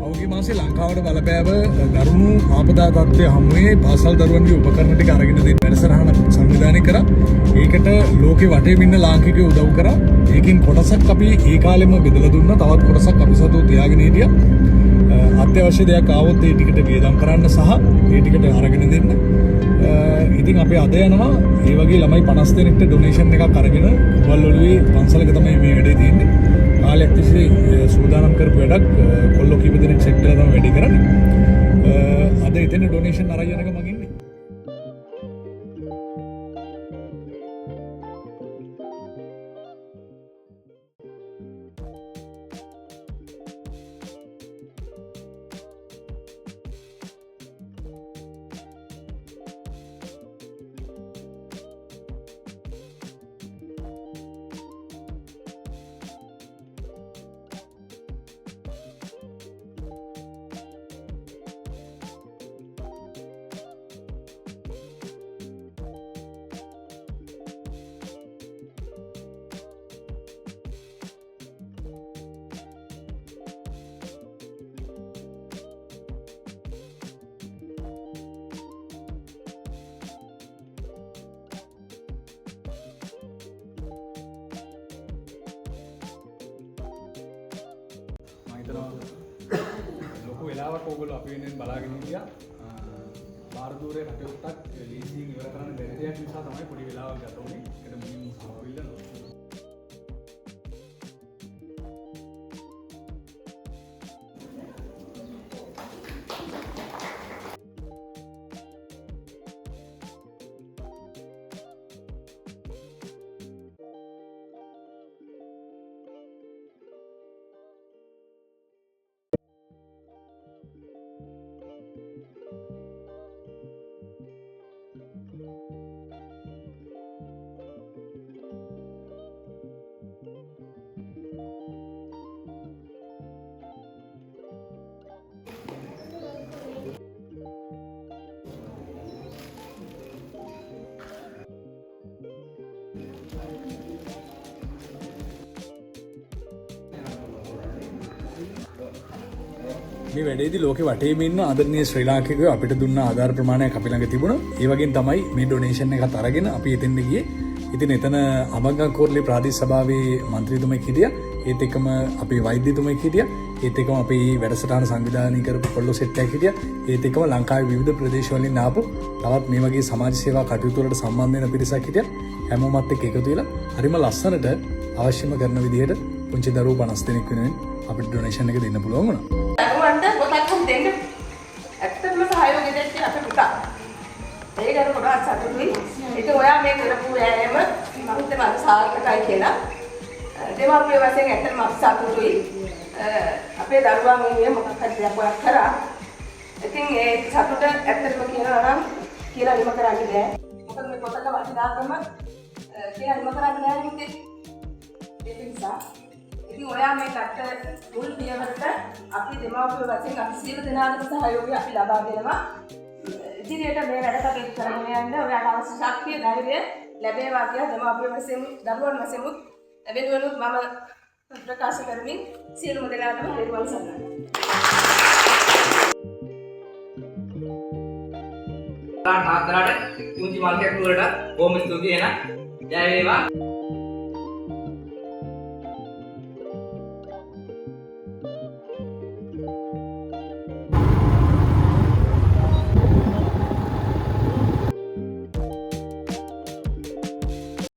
පෞගේ මාසේ ලංකාවට බලපෑව දරුණු ආපදා තත්ත්වය හමුවේ පාසල් දරුවන්ගේ උපකරණ ටික අරගෙන දෙන්න වැඩසටහන සංවිධානය කරා. ඒකට ලෝකේ වටේම ඉන්න ලාංකිකයෝ උදව් කරා. ඒකෙන් කොටසක් අපි ඒ කාලෙම බෙදලා දුන්නා. තවත් කොටසක් අපි සතුව තියාගෙන හිටියා. අත්‍යවශ්‍ය දෙයක් ආවොත් ඒ ටිකට වියදම් කරන්න සහ ඒ ටිකට අරගෙන දෙන්න. ඉතින් අපි අද යනවා ඒ වගේ ළමයි 50 දෙනෙක්ට ඩොනේෂන් එකක් අරගෙන උවල්ඔළුවේ පන්සලක තමයි මේ වැඩේ තියෙන්නේ. කාලයක් තිස්සේ සූදානම් කරපු වැඩක් කොල්ලෝ කීප දෙනෙක් සෙට් කරලා තමයි වැඩේ කරන්නේ. අද එතන ඩොනේෂන් අරන් යනක මම ඉන්නේ. ලොකු වෙලාවක් ඕගොල්ලෝ අපි වෙනුවෙන් බලාගෙන හිටියා. බාහිර දූරේ කටයුත්තක් ලීසින් ඉවර කරන්න බැරි දෙයක් නිසා තමයි පොඩි වෙලාවක් ගත වුනේ. ඒකට මුලින්ම සමාව ඉල්ලනවා. මේ වැඩේදී ලෝකේ වටේම ඉන්න ආදරණීය ශ්‍රී ලාංකිකයෝ අපිට දුන්න ආධාර ප්‍රමාණයක් අපි ළඟ තිබුණා. ඒ වගේම තමයි මේ ඩොනේෂන් එකත් අරගෙන අපි එතෙන්ද ගියේ. ඉතින් එතන අමංගල්කෝර්ලේ ප්‍රාදේශ සභාවේ മന്ത്രിතුමෙක් හිටියා. ඒත් එක්කම අපේ වෛද්‍යතුමෙක් හිටියා. ඒත් එක්කම අපි වැඩසටහන සංවිධානය කරපු කොල්ලෝ සෙට් එකක් හිටියා. ඒත් එක්කම ලංකාවේ විවිධ ප්‍රදේශ වලින් ආපු තවත් මේ වගේ සමාජ සේවා කටයුතු වලට සම්බන්ධ වෙන පිරිසක් හිටියා. හැමෝමත් එක්ක එකතු වෙලා හරිම ලස්සනට අවශ්‍යම කරන විදිහට පුංචි දරුවෝ 50 දෙනෙක් වෙනුවෙන් අපිට ඩොනේෂන් එක දෙන්න පුළුවන් වුණා. දරුවන්ට පොතක් දෙන්න ඇත්තටම සහයෝගය දෙන්න අපේ පුතා. ඒක අර පොඩක් සතුටුයි. ඒක ඔයා මේ කරපු වෑයම මම හිතනවා සාර්ථකයි කියලා. දෙමාපිය වශයෙන් ඇත්තටම අපි සතුටුයි. අපේ දරුවා මේ මොකක් හරි දෙයක් ඔයා කරා. ඉතින් ඒ සතුට ඇත්තටම කියනවා නම් කියලා නිම කරන්නේ නෑ. මොකද මේ පොතක වටිනාකම කියලා නිම කරන්නේ නෑ නේද? ඒක නිසා ඉතින් ඔයා මේ කට්ට මුල් පියවරට අපි දෙමාපිය වශයෙන් අපි සියලු දෙනාගේම සහයෝගය අපි ලබා දෙනවා. ඉදිරියට මේ වැඩ කටයුතු කරගෙන යන්න ඔයාලට අවශ්‍ය ශක්තිය ධෛර්යය ලැබේවා කියලා දෙමාපිය වශයෙන් දරුවන් වශයෙන් වෙනුවෙනුත් මම ප්‍රකාශ කරමින් සියලුම දෙනාටම පෙරවන් සරණයි. තාත්තලාට කුංචි මල්කයක් වලට බොහොම ස්තුතියි එහෙනම්. ජය වේවා.